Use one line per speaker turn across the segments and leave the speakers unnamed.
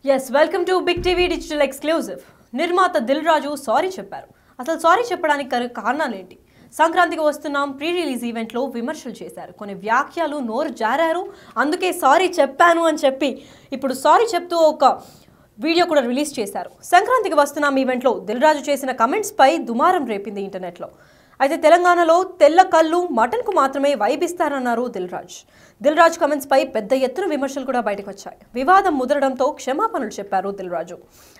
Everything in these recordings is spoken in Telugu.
Yes, welcome to Big TV Digital Exclusive. నిర్మాత దిల్ రాజు సారీ చెప్పారు. అసలు సారీ చెప్పడానికి కారణాలు ఏంటి? సంక్రాంతికి వస్తున్నాం ప్రీ రిలీజ్ ఈవెంట్ లో విమర్శలు చేశారు. కొన్ని వ్యాఖ్యలు నోరు జారారు. అందుకే సారీ చెప్పాను అని చెప్పి ఇప్పుడు సారీ చెప్తూ ఒక వీడియో కూడా రిలీజ్ చేశారు. సంక్రాంతికి వస్తున్నాం ఈవెంట్ లో దిల్ రాజు చేసిన కమెంట్స్ పై దుమారం రేపింది ఇంటర్నెట్ లో. అయితే తెలంగాణలో తెల్ల కళ్ళు మటన్ కు మాత్రమే వైబ్ ఇస్తారన్నారు దిల్ రాజు కమెంట్స్ పై పెద్ద ఎత్తున విమర్శలు కూడా బయటకు వచ్చాయి. వివాదం ముదరడంతో క్షమాపణలు చెప్పారు దిల్ రాజు.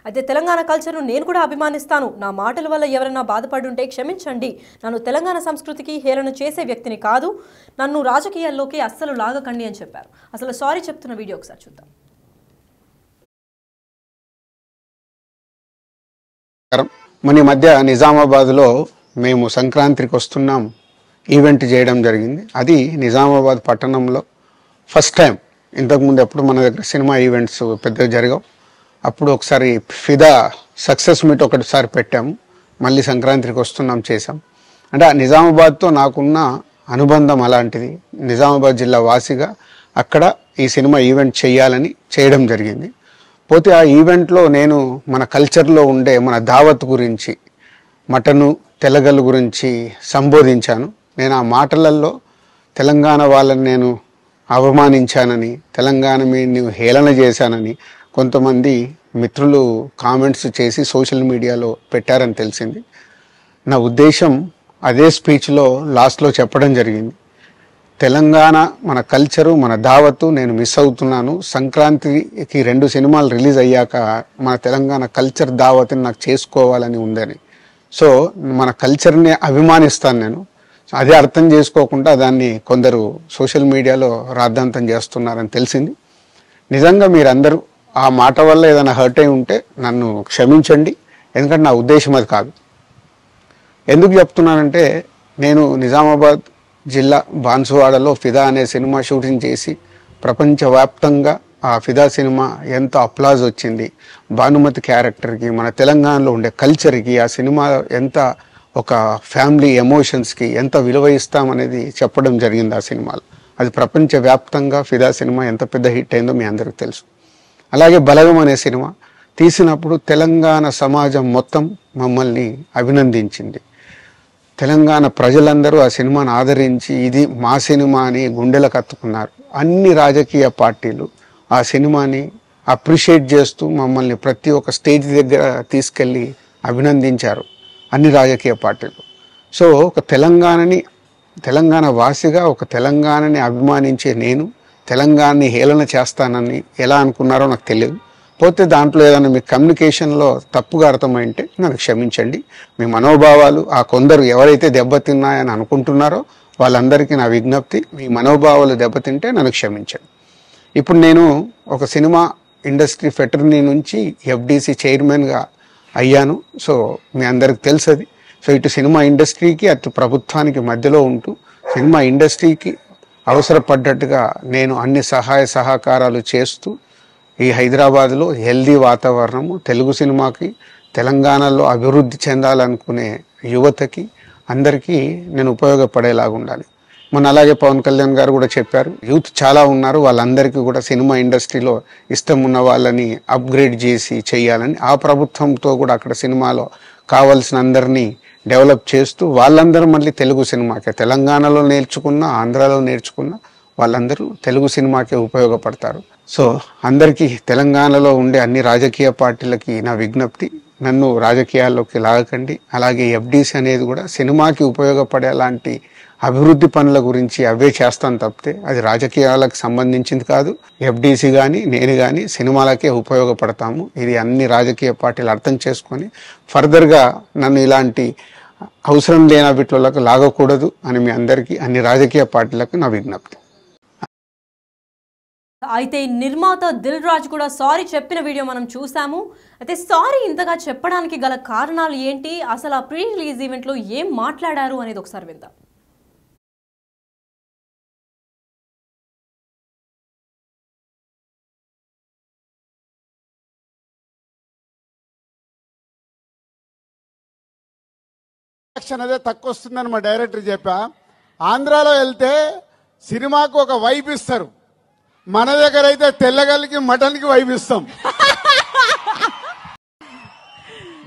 అయితే తెలంగాణ కల్చర్ ను నేను కూడా అభిమానిస్తాను. నా మాటల వల్ల ఎవరైనా బాధపడుంటే క్షమించండి. నన్ను తెలంగాణ సంస్కృతికి హేళన చేసే వ్యక్తిని కాదు. నన్ను రాజకీయాల్లోకి అస్సలు లాగకండి అని చెప్పారు. అసలు సారీ చెప్తున్న వీడియో ఒకసారి చూద్దాం.
మన మధ్య నిజామాబాద్లో మేము సంక్రాంతికి వస్తున్నాం ఈవెంట్ చేయడం జరిగింది. అది నిజామాబాద్ పట్టణంలో ఫస్ట్ టైం. ఇంతకుముందు ఎప్పుడు మన దగ్గర సినిమా ఈవెంట్స్ పెద్దగా జరగవు. అప్పుడు ఒకసారి ఫిదా సక్సెస్ మీట్ ఒకటిసారి పెట్టాము. మళ్ళీ సంక్రాంతికి వస్తున్నాం చేసాం. అంటే నిజామాబాద్తో నాకున్న అనుబంధం అలాంటిది. నిజామాబాద్ జిల్లా వాసిగా అక్కడ ఈ సినిమా ఈవెంట్ చేయాలని చేయడం జరిగింది. పోతే ఆ ఈవెంట్లో నేను మన కల్చర్లో ఉండే మన దావత్ గురించి, మటను తెలగల గురించి సంబోధించాను. నేను ఆ మాటలలో తెలంగాణ వాళ్ళని నేను అవమానించానని, తెలంగాణ మీద హేళన చేశానని కొంతమంది మిత్రులు కామెంట్స్ చేసి సోషల్ మీడియాలో పెట్టారని తెలిసింది. నా ఉద్దేశం అదే స్పీచ్లో లాస్ట్లో చెప్పడం జరిగింది. తెలంగాణ మన కల్చరు, మన దావత్తు నేను మిస్ అవుతున్నాను. సంక్రాంతికి 2 సినిమాలు రిలీజ్ అయ్యాక మన తెలంగాణ కల్చర్ దావత్ని నాకు చేసుకోవాలని ఉందని. సో మన కల్చర్ని అభిమానిస్తాను నేను. అదే అర్థం చేసుకోకుండా దాన్ని కొందరు సోషల్ మీడియాలో రాద్ధాంతం చేస్తున్నారని తెలిసింది. నిజంగా మీరందరూ ఆ మాట వల్ల ఏదైనా హర్ట్ అయి ఉంటే నన్ను క్షమించండి. ఎందుకంటే నా ఉద్దేశం అది కాదు. ఎందుకు చెప్తున్నానంటే, నేను నిజామాబాద్ జిల్లా బాన్సువాడలో ఫిదా అనే సినిమా షూటింగ్ చేసి ప్రపంచవ్యాప్తంగా ఆ ఫిదా సినిమా ఎంత అప్లాజ్ వచ్చింది. భానుమతి క్యారెక్టర్కి, మన తెలంగాణలో ఉండే కల్చర్కి ఆ సినిమా ఎంత, ఒక ఫ్యామిలీ ఎమోషన్స్కి ఎంత విలువ ఇస్తామనేది చెప్పడం జరిగింది ఆ సినిమాలో. అది ప్రపంచవ్యాప్తంగా ఫిదా సినిమా ఎంత పెద్ద హిట్ అయిందో మీ అందరికీ తెలుసు. అలాగే బలగం అనే సినిమా తీసినప్పుడు తెలంగాణ సమాజం మొత్తం మమ్మల్ని అభినందించింది. తెలంగాణ ప్రజలందరూ ఆ సినిమాను ఆదరించి ఇది మా సినిమా అని గుండెలకు హత్తుకున్నారు. అన్ని రాజకీయ పార్టీలు ఆ సినిమాని అప్రిషియేట్ చేస్తూ మమ్మల్ని ప్రతి ఒక్క స్టేజ్ దగ్గర తీసుకెళ్ళి అభినందించారు అన్ని రాజకీయ పార్టీలు. సో ఒక తెలంగాణ వాసిగా, ఒక తెలంగాణని అభిమానించే నేను తెలంగాణని హేళన చేస్తానని ఎలా అనుకున్నారో నాకు తెలియదు. పోతే దాంట్లో ఏదైనా మీ కమ్యూనికేషన్లో తప్పుగా అర్థమైంటే నన్ను క్షమించండి. మీ మనోభావాలు ఆ కొందరు ఎవరైతే దెబ్బతిన్నాయని అనుకుంటున్నారో వాళ్ళందరికీ నా విజ్ఞప్తి, మీ మనోభావాలు దెబ్బతింటే నన్ను క్షమించండి. ఇప్పుడు నేను ఒక సినిమా ఇండస్ట్రీ ఫెటర్నీ నుంచి ఎఫ్డిసి చైర్మన్గా అయ్యాను. సో మీ అందరికి తెలుసది. సో ఇటు సినిమా ఇండస్ట్రీకి అటు ప్రభుత్వానికి మధ్యలో ఉంటూ సినిమా ఇండస్ట్రీకి అవసరపడ్డట్టుగా నేను అన్ని సహాయ సహకారాలు చేస్తూ ఈ హైదరాబాద్లో హెల్దీ వాతావరణము, తెలుగు సినిమాకి, తెలంగాణలో అభివృద్ధి చెందాలనుకునే యువతకి అందరికీ నేను ఉపయోగపడేలాగా ఉండాలి. మన అలాగే పవన్ కళ్యాణ్ గారు కూడా చెప్పారు, యూత్ చాలా ఉన్నారు, వాళ్ళందరికీ కూడా సినిమా ఇండస్ట్రీలో ఇష్టం ఉన్న వాళ్ళని అప్గ్రేడ్ చేసి చేయాలని, ఆ ప్రభుత్వంతో కూడా అక్కడ సినిమాలో కావాల్సిన అందరినీ డెవలప్ చేస్తూ వాళ్ళందరూ మళ్ళీ తెలుగు సినిమాకే, తెలంగాణలో నేర్చుకున్న, ఆంధ్రాలో నేర్చుకున్న వాళ్ళందరూ తెలుగు సినిమాకే ఉపయోగపడతారు. సో అందరికీ, తెలంగాణలో ఉండే అన్ని రాజకీయ పార్టీలకి నా విజ్ఞప్తి, నన్ను రాజకీయాల్లోకి లాగకండి. అలాగే ఎఫ్డిసి అనేది కూడా సినిమాకి ఉపయోగపడేలాంటి అభివృద్ధి పనుల గురించి అవే చేస్తాను తప్పితే అది రాజకీయాలకు సంబంధించింది కాదు. ఎఫ్డిసి కానీ నేను కానీ సినిమాలకే ఉపయోగపడతాము. ఇది అన్ని రాజకీయ పార్టీలు అర్థం చేసుకొని ఫర్దర్గా నన్ను ఇలాంటి అవసరం లేని వీటిలోకి లాగకూడదు అని మీ అందరికీ, అన్ని రాజకీయ పార్టీలకు నా విజ్ఞప్తి.
అయితే నిర్మాత దిల్ రాజు కూడా సారీ చెప్పిన వీడియో మనం చూసాము. అయితే సారీ ఇంతగా చెప్పడానికి గల కారణాలు ఏంటి, అసలు ఆ ప్రీ రిలీజ్ ఈవెంట్లో ఏం మాట్లాడారు అనేది ఒకసారి విందాం.
అదే తక్కువ వస్తుందని మా డైరెక్టర్ చెప్పా. ఆంధ్రాలో వెళ్తే సినిమాకు ఒక వైబ్ ఇస్తారు, మన దగ్గర అయితే తెల్లగల్లికి మటన్కి వైబ్ ఇస్తాం.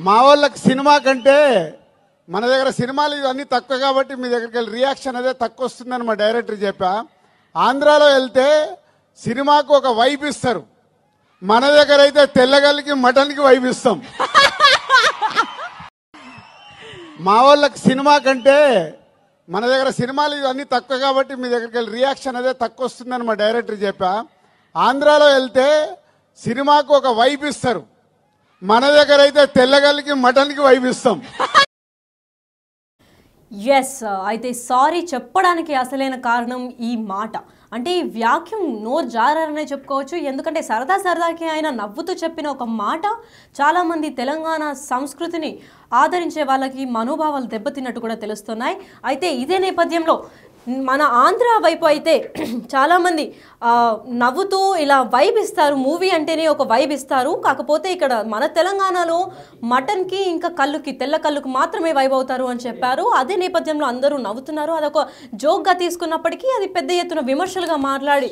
మా వాళ్ళకి సినిమా కంటే మన దగ్గర సినిమాలు ఇవన్నీ తక్కువ కాబట్టి మీ దగ్గరికి వెళ్ళి రియాక్షన్ అదే తక్కువ వస్తుందని మా డైరెక్టర్ చెప్పా. ఆంధ్రాలో వెళ్తే సినిమాకు ఒక వైబ్ ఇస్తారు, మన దగ్గర అయితే తెల్లగల్లికి మటన్కి వైబ్ ఇస్తాం. మా వాళ్ళకి సినిమా కంటే మన దగ్గర సినిమాలు ఇవన్నీ తక్కువ కాబట్టి మీ దగ్గరికి వెళ్ళి రియాక్షన్ అదే తక్కువ వస్తుందని మా డైరెక్టర్ చెప్పా. ఆంధ్రాలో వెళ్తే సినిమాకు ఒక వైబ్ ఇస్తారు, మన దగ్గర అయితే తెల్లగల్లికి మటన్కి వైబ్ ఇస్తాం.
ఎస్, అయితే సారీ చెప్పడానికి అసలైన కారణం ఈ మాట. అంటే ఈ వ్యాఖ్యం నోరు జారనే చెప్పుకోవచ్చు. ఎందుకంటే సరదాకి ఆయన నవ్వుతూ చెప్పిన ఒక మాట చాలామంది తెలంగాణ సంస్కృతిని ఆదరించే వాళ్ళకి మనోభావాలు దెబ్బతిన్నట్టు కూడా తెలుస్తున్నాయి. అయితే ఇదే నేపథ్యంలో మన ఆంధ్ర వైపు అయితే చాలామంది నవ్వుతూ ఇలా వైబ్ ఇస్తారు, మూవీ అంటేనే ఒక వైబ్ ఇస్తారు. కాకపోతే ఇక్కడ మన తెలంగాణలో మటన్కి ఇంకా కళ్ళుకి తెల్ల కళ్ళుకి మాత్రమే వైబ్ అవుతారు అని చెప్పారు. అదే నేపథ్యంలో అందరూ నవ్వుతున్నారు. అదొక జోక్గా తీసుకున్నప్పటికీ అది పెద్ద ఎత్తున విమర్శలుగా మాట్లాడి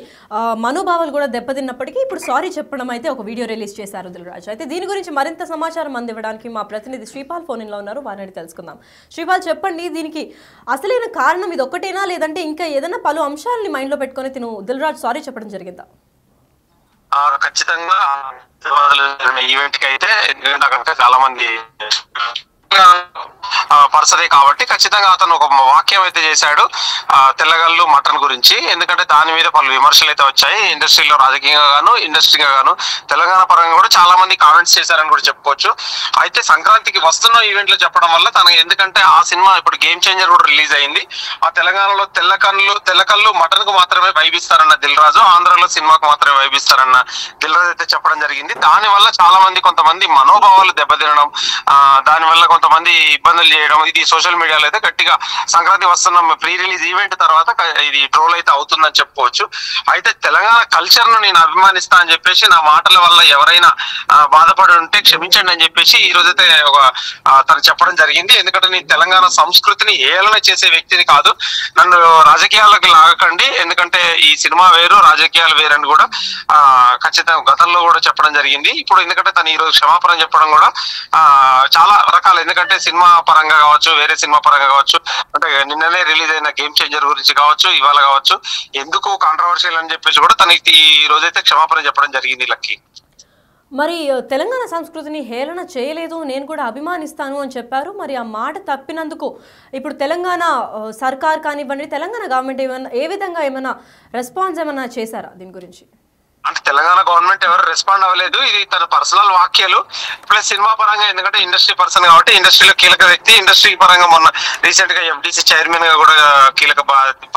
మనోభావాలు కూడా దెబ్బతిన్నప్పటికీ ఇప్పుడు సారీ చెప్పడం అయితే ఒక వీడియో రిలీజ్ చేశారు దిల్ రాజు. అయితే దీని గురించి మరింత సమాచారం అందివ్వడానికి మా ప్రతినిధి శ్రీపాల్ ఫోన్ ఇన్లో ఉన్నారు, వారిని తెలుసుకుందాం. శ్రీపాల్, చెప్పండి, దీనికి అసలైన కారణం ఇది ఒక్కటేనా లేదంటే ఇంకా ఏదైనా పలు అంశాలని మైండ్లో పెట్టుకొని దిల్ రాజు సారీ చెప్పడం జరిగిందా?
ఖచ్చితంగా ఈవెంట్ కి అయితే చాలా మంది పర్సనే కాబట్టి ఖచ్చితంగా అతను ఒక వాక్యం అయితే చేశాడు తెల్లగల్లు మటన్ గురించి. ఎందుకంటే దాని మీద పలు విమర్శలు అయితే వచ్చాయి ఇండస్ట్రీలో, రాజకీయంగా గాను ఇండస్ట్రీగా గాను. తెలంగాణ పరంగా కూడా చాలా మంది కామెంట్స్ చేశారని కూడా చెప్పుకోవచ్చు. అయితే సంక్రాంతికి వస్తున్న ఈవెంట్ లో చెప్పడం వల్ల తనకు, ఎందుకంటే ఆ సినిమా ఇప్పుడు గేమ్ చేంజర్ కూడా రిలీజ్ అయింది. ఆ తెలంగాణలో తెల్లకల్లు మటన్ కు మాత్రమే వైబిస్తారన్న దిల్ రాజు, ఆంధ్రలో సినిమాకు మాత్రమే వైబిస్తారన్న దిల్ రాజు అయితే చెప్పడం జరిగింది. దాని వల్ల చాలా మంది కొంతమంది మనోభావాలు దెబ్బతినడం, దాని వల్ల కొంతమంది ఇబ్బందులు చేయడం, ఇది సోషల్ మీడియాలో అయితే గట్టిగా సంక్రాంతి వస్తున్న ప్రీ రిలీజ్ ఈవెంట్ తర్వాత ఇది ట్రోల్ అయితే అవుతుందని చెప్పుకోవచ్చు. అయితే తెలంగాణ కల్చర్ ను నేను అభిమానిస్తా అని చెప్పేసి, నా మాటల వల్ల ఎవరైనా బాధపడి ఉంటే క్షమించండి అని చెప్పేసి ఈ రోజైతే ఒక తను చెప్పడం జరిగింది. ఎందుకంటే నేను తెలంగాణ సంస్కృతిని ఏలన చేసే వ్యక్తిని కాదు, నన్ను రాజకీయాల్లోకి లాగకండి, ఎందుకంటే ఈ సినిమా వేరు రాజకీయాలు వేరని కూడా ఖచ్చితంగా గతంలో కూడా చెప్పడం జరిగింది. ఇప్పుడు ఎందుకంటే తను ఈ రోజు క్షమాపణ చెప్పడం కూడా చాలా రకాలు, ఎందుకంటే సినిమా పరంగా కావచ్చు, వేరే సినిమా పరంగా కావచ్చు, అంటే నిన్ననే రిలీజ్ అయిన గేమ్ చేంజర్ గురించి కావచ్చు, ఇవాళ కావచ్చు, ఎందుకు కాంట్రవర్షియల్ అని చెప్పేసి కూడా తనకి ఈ రోజైతే క్షమాపణ చెప్పడం జరిగింది. లక్కీ,
మరి తెలంగాణ సంస్కృతిని హేళన చేయలేదు, నేను కూడా అభిమానిస్తాను అని చెప్పారు. మరి ఆ మాట తప్పినందుకు ఇప్పుడు తెలంగాణ సర్కార్ కానివ్వండి, తెలంగాణ గవర్నమెంట్ ఏ విధంగా ఏమైనా రెస్పాన్స్ ఏమైనా చేశారా దీని గురించి?
అంటే తెలంగాణ గవర్నమెంట్ ఎవరు రెస్పాండ్ అవ్వలేదు. ఇది తన పర్సనల్ వాక్యాలు ప్లస్ సినిమా పరంగా, ఎందుకంటే ఇండస్ట్రీ పర్సన్ కాబట్టి ఇండస్ట్రీలో కీలక వ్యక్తి. ఇండస్ట్రీ పరంగా మొన్న రీసెంట్ గా FDC చైర్మన్ గా కూడా కీలక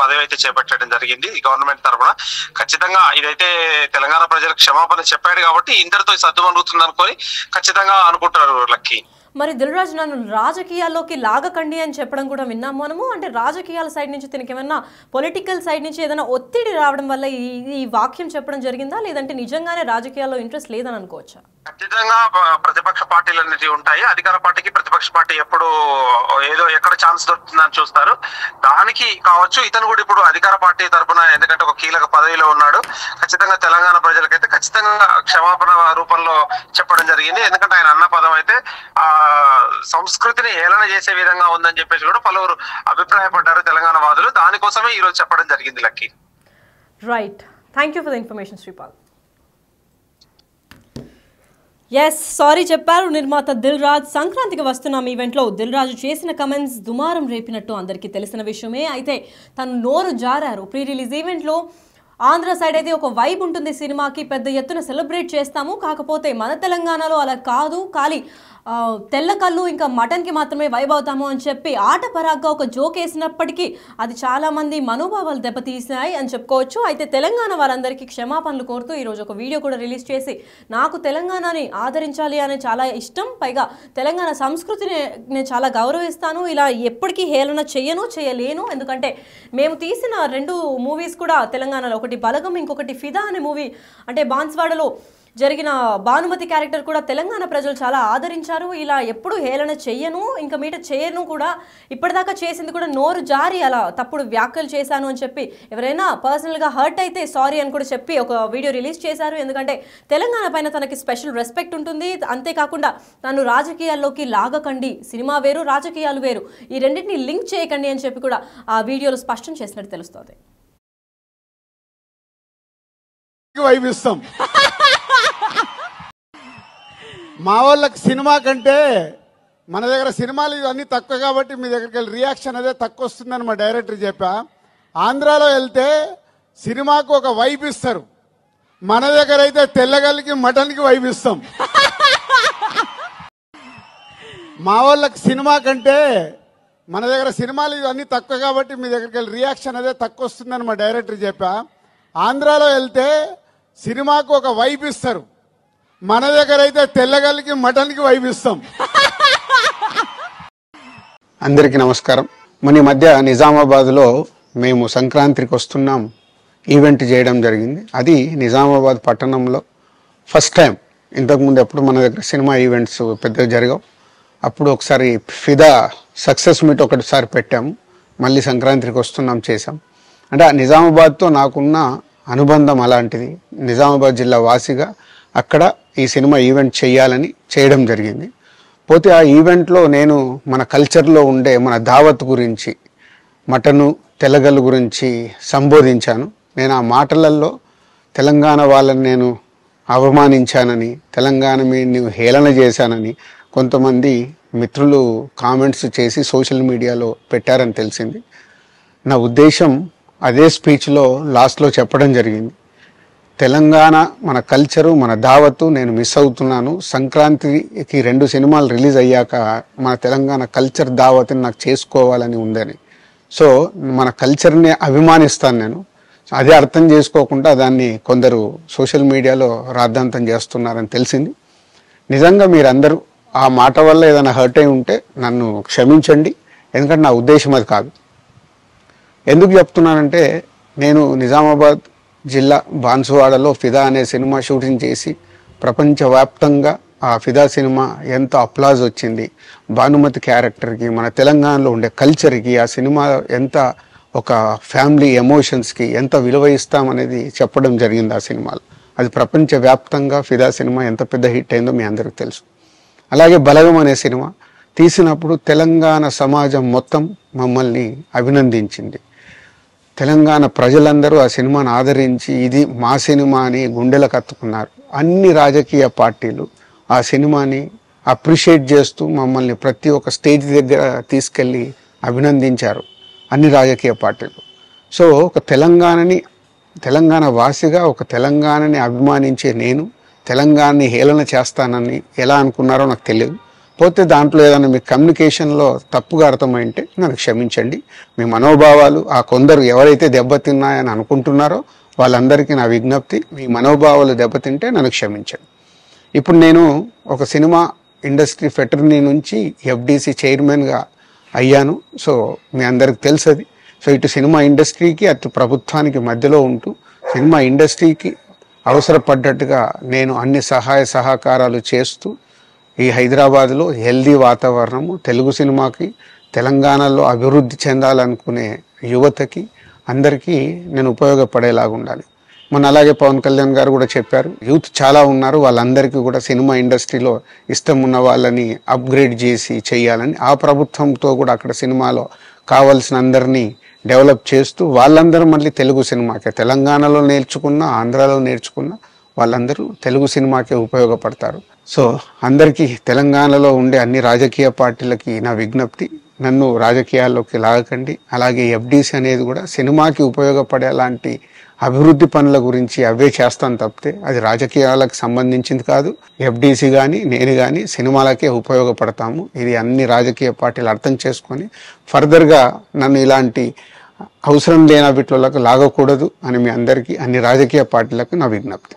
పదవి అయితే చేపట్టడం జరిగింది ఈ గవర్నమెంట్ తరఫున. ఖచ్చితంగా ఇదైతే తెలంగాణ ప్రజలకు క్షమాపణ చెప్పాడు కాబట్టి ఇంతటితో సర్దుమణుగుతుంది అనుకొని ఖచ్చితంగా అనుకుంటారు లక్కీ.
మరి దిల్ రాజు నన్ను రాజకీయాల్లోకి లాగకండి అని చెప్పడం కూడా విన్నాం మనము. అంటే రాజకీయాల సైడ్ నుంచి తనకి ఏమన్నా పొలిటికల్ సైడ్ నుంచి ఏదైనా ఒత్తిడి రావడం వల్ల ఈ వాక్యం చెప్పడం జరిగిందా, లేదంటే నిజంగానే రాజకీయాల్లో ఇంట్రెస్ట్ లేదని అనుకోవచ్చా?
ఖచ్చితంగా ప్రతిపక్ష పార్టీలు అనేది ఉంటాయి. అధికార పార్టీకి ప్రతిపక్ష పార్టీ ఎప్పుడు ఏదో ఎక్కడ ఛాన్స్ దొరుకుతుందని చూస్తారు. దానికి కావచ్చు ఇతను కూడా ఇప్పుడు అధికార పార్టీ తరఫున, ఎందుకంటే ఒక కీలక పదవిలో ఉన్నాడు, ఖచ్చితంగా తెలంగాణ ప్రజలకైతే ఖచ్చితంగా క్షమాపణ రూపంలో చెప్పడం జరిగింది. ఎందుకంటే ఆయన అన్న పదం అయితే సంస్కృతిని హేళన చేసే విధంగా ఉందని చెప్పేసి కూడా పలువురు అభిప్రాయపడ్డారు తెలంగాణ వాదులు. దానికోసమే ఈ రోజు చెప్పడం జరిగింది lucky.
Right, thank you for the information Shripal. Yes, sorry చెప్పారు నిర్మాత దిల్ రాజు. సంక్రాంతికి వస్తున్నాం ఈవెంట్లో దిల్ రాజు చేసిన కమెంట్స్ దుమారం రేపినట్టు అందరికీ తెలిసిన విషయమే. అయితే తను నోరు జారారు. ప్రీ రిలీజ్ ఈవెంట్లో ఆంధ్ర సైడ్ అయితే ఒక వైబ్ ఉంటుంది సినిమాకి, పెద్ద ఎత్తున సెలబ్రేట్ చేస్తాము, కాకపోతే మన తెలంగాణలో అలా కాదు, ఖాళీ తెల్ల కళ్ళు ఇంకా మటన్కి మాత్రమే వైబ్ అవుతాము అని చెప్పి ఆట పరాగ్గా ఒక జోక్ వేసినప్పటికీ అది చాలామంది మనోభావాలు దెబ్బతీసాయి అని చెప్పుకోవచ్చు. అయితే తెలంగాణ వారందరికీ క్షమాపణలు కోరుతూ ఈరోజు ఒక వీడియో కూడా రిలీజ్ చేసి, నాకు తెలంగాణని ఆదరించాలి అనే చాలా ఇష్టం, పైగా తెలంగాణ సంస్కృతిని నేను చాలా గౌరవిస్తాను, ఇలా ఎప్పటికీ హేళన చేయలేను, ఎందుకంటే మేము తీసిన 2 మూవీస్ కూడా తెలంగాణలో, ఒకటి ఒకటి బలగం, ఇంకొకటి ఫిదా అనే మూవీ, అంటే బాన్స్వాడలో జరిగిన భానుమతి క్యారెక్టర్ కూడా తెలంగాణ ప్రజలు చాలా ఆదరించారు. ఇలా ఎప్పుడు హేళన చెయ్యను, ఇంకా మీట చేయను కూడా, ఇప్పటిదాకా చేసింది కూడా నోరు జారి అలా తప్పుడు వ్యాఖ్యలు చేశాను అని చెప్పి ఎవరైనా పర్సనల్గా హర్ట్ అయితే సారీ అని కూడా చెప్పి ఒక వీడియో రిలీజ్ చేశారు. ఎందుకంటే తెలంగాణ పైన తనకి స్పెషల్ రెస్పెక్ట్ ఉంటుంది. అంతేకాకుండా తను రాజకీయాల్లోకి లాగకండి, సినిమా వేరు రాజకీయాలు వేరు, ఈ రెండింటిని లింక్ చేయకండి అని చెప్పి కూడా ఆ వీడియోలో స్పష్టం చేసినట్టు తెలుస్తోంది.
వైవిస్తాం మా వాళ్ళకి సినిమా కంటే మన దగ్గర సినిమాలు ఇవన్నీ తక్కువ కాబట్టి మీ దగ్గరికి వెళ్ళి రియాక్షన్ అదే తక్కువ వస్తుందని మా డైరెక్టర్ చెప్పా. ఆంధ్రాలో వెళ్తే సినిమాకు ఒక వైబ్ ఇస్తారు, మన దగ్గర అయితే తెల్లగల్లికి మటన్కి వైబ్ ఇస్తాం. మా వాళ్ళకి సినిమా కంటే మన దగ్గర సినిమాలు ఇవన్నీ తక్కువ కాబట్టి మీ దగ్గరికి వెళ్ళి రియాక్షన్ అదే తక్కువ వస్తుందని మా డైరెక్టర్ చెప్పా. ఆంధ్రాలో వెళ్తే సినిమాకు ఒక వైబ్ ఇస్తారు, మన దగ్గర అయితే తెల్లగల్లికి మటన్కి వైబ్ ఇస్తాం.
అందరికీ నమస్కారం. మన ఈ మధ్య నిజామాబాద్లో మేము సంక్రాంతికి వస్తున్నాం ఈవెంట్ చేయడం జరిగింది. అది నిజామాబాద్ పట్టణంలో ఫస్ట్ టైం. ఇంతకుముందు ఎప్పుడు మన దగ్గర సినిమా ఈవెంట్స్ పెద్దగా జరగవు. అప్పుడు ఒకసారి ఫిదా సక్సెస్ మీట్ ఒకటిసారి పెట్టాము, మళ్ళీ సంక్రాంతికి వస్తున్నాం చేసాం. అంటే ఆ నిజామాబాద్తో నాకున్న అనుబంధం అలాంటిది. నిజామాబాద్ జిల్లా వాసిగా అక్కడ ఈ సినిమా ఈవెంట్ చేయాలని చేయడం జరిగింది. పోతే ఆ ఈవెంట్లో నేను మన కల్చర్లో ఉండే మన దావత్ గురించి, మటను తెల్లగల్లు గురించి సంబోధించాను. నేను ఆ మాటలలో తెలంగాణ వాళ్ళని నేను అవమానించానని, తెలంగాణ మీద హేళన చేశానని కొంతమంది మిత్రులు కామెంట్స్ చేసి సోషల్ మీడియాలో పెట్టారని తెలిసింది. నా ఉద్దేశం అదే స్పీచ్లో లాస్ట్లో చెప్పడం జరిగింది. తెలంగాణ మన కల్చరు, మన దావత్తు నేను మిస్ అవుతున్నాను. సంక్రాంతికి 2 సినిమాలు రిలీజ్ అయ్యాక మన తెలంగాణ కల్చర్ దావత్ని నాకు చేసుకోవాలని ఉందని. సో మన కల్చర్ని అభిమానిస్తాను నేను. అదే అర్థం చేసుకోకుండా దాన్ని కొందరు సోషల్ మీడియాలో రాద్ధాంతం చేస్తున్నారని తెలిసింది. నిజంగా మీరందరూ ఆ మాట వల్ల ఏదైనా హర్ట్ అయి ఉంటే నన్ను క్షమించండి, ఎందుకంటే నా ఉద్దేశం అది కాదు. ఎందుకు చెప్తున్నానంటే, నేను నిజామాబాద్ జిల్లా బాన్సువాడలో ఫిదా అనే సినిమా షూటింగ్ చేసి ప్రపంచవ్యాప్తంగా ఆ ఫిదా సినిమా ఎంత అప్లాజ్ వచ్చింది, భానుమతి క్యారెక్టర్కి, మన తెలంగాణలో ఉండే కల్చర్కి ఆ సినిమా ఎంత ఒక ఫ్యామిలీ ఎమోషన్స్కి ఎంత విలువ ఇస్తామనేది చెప్పడం జరిగింది ఆ సినిమాలో. అది ప్రపంచవ్యాప్తంగా ఫిదా సినిమా ఎంత పెద్ద హిట్ అయిందో మీ అందరికీ తెలుసు. అలాగే బలగం అనే సినిమా తీసినప్పుడు తెలంగాణ సమాజం మొత్తం మమ్మల్ని అభినందించింది. తెలంగాణ ప్రజలందరూ ఆ సినిమాను ఆదరించి ఇది మా సినిమా అని గుండెలకు హత్తుకున్నారు. అన్ని రాజకీయ పార్టీలు ఆ సినిమాని అప్రిషియేట్ చేస్తూ మమ్మల్ని ప్రతి ఒక్క స్టేజ్ దగ్గర తీసుకెళ్ళి అభినందించారు అన్ని రాజకీయ పార్టీలు. సో ఒక తెలంగాణ వాసిగా ఒక తెలంగాణని అభిమానించే నేను తెలంగాణని హేళన చేస్తానని ఎలా అనుకున్నారో నాకు తెలియదు. పోతే దాంట్లో ఏదైనా మీ కమ్యూనికేషన్లో తప్పుగా అర్థమైంటే నన్ను క్షమించండి. మీ మనోభావాలు ఆ కొందరు ఎవరైతే దెబ్బతిన్నాయని అనుకుంటున్నారో వాళ్ళందరికీ నా విజ్ఞప్తి, మీ మనోభావాలు దెబ్బతింటే నన్ను క్షమించండి. ఇప్పుడు నేను ఒక సినిమా ఇండస్ట్రీ ఫెటర్నీ నుంచి ఎఫ్డిసి చైర్మన్గా అయ్యాను. సో మీ అందరికి తెలుసు అది. సో ఇటు సినిమా ఇండస్ట్రీకి అటు ప్రభుత్వానికి మధ్యలో ఉంటూ సినిమా ఇండస్ట్రీకి అవసరపడ్డట్టుగా నేను అన్ని సహాయ సహకారాలు చేస్తూ ఈ హైదరాబాద్లో హెల్దీ వాతావరణము, తెలుగు సినిమాకి, తెలంగాణలో అభివృద్ధి చెందాలనుకునే యువతకి అందరికీ నేను ఉపయోగపడేలాగా ఉండాలి. మన అలాగే పవన్ కళ్యాణ్ గారు కూడా చెప్పారు, యూత్ చాలా ఉన్నారు, వాళ్ళందరికీ కూడా సినిమా ఇండస్ట్రీలో ఇష్టం ఉన్న వాళ్ళని అప్గ్రేడ్ చేసి చేయాలని, ఆ ప్రభుత్వంతో కూడా అక్కడ సినిమాలో కావాల్సిన అందరినీ డెవలప్ చేస్తూ వాళ్ళందరూ మళ్ళీ తెలుగు సినిమాకే, తెలంగాణలో నేర్చుకున్న, ఆంధ్రాలో నేర్చుకున్న వాళ్ళందరూ తెలుగు సినిమాకే ఉపయోగపడతారు. సో అందరికీ తెలంగాణలో ఉండే అన్ని రాజకీయ పార్టీలకి నా విజ్ఞప్తి, నన్ను రాజకీయాల్లోకి లాగకండి. అలాగే ఎఫ్డిసి అనేది కూడా సినిమాకి ఉపయోగపడే అలాంటి అభివృద్ధి పనుల గురించి అవే చేస్తాను తప్పితే అది రాజకీయాలకు సంబంధించింది కాదు. ఎఫ్డిసి కానీ నేను కానీ సినిమాలకే ఉపయోగపడతాము. ఇది అన్ని రాజకీయ పార్టీలు అర్థం చేసుకొని ఫర్దర్గా నన్ను ఇలాంటి అవసరం లేని వీటిలోకి లాగకూడదు అని మీ అందరికీ, అన్ని రాజకీయ పార్టీలకు నా విజ్ఞప్తి.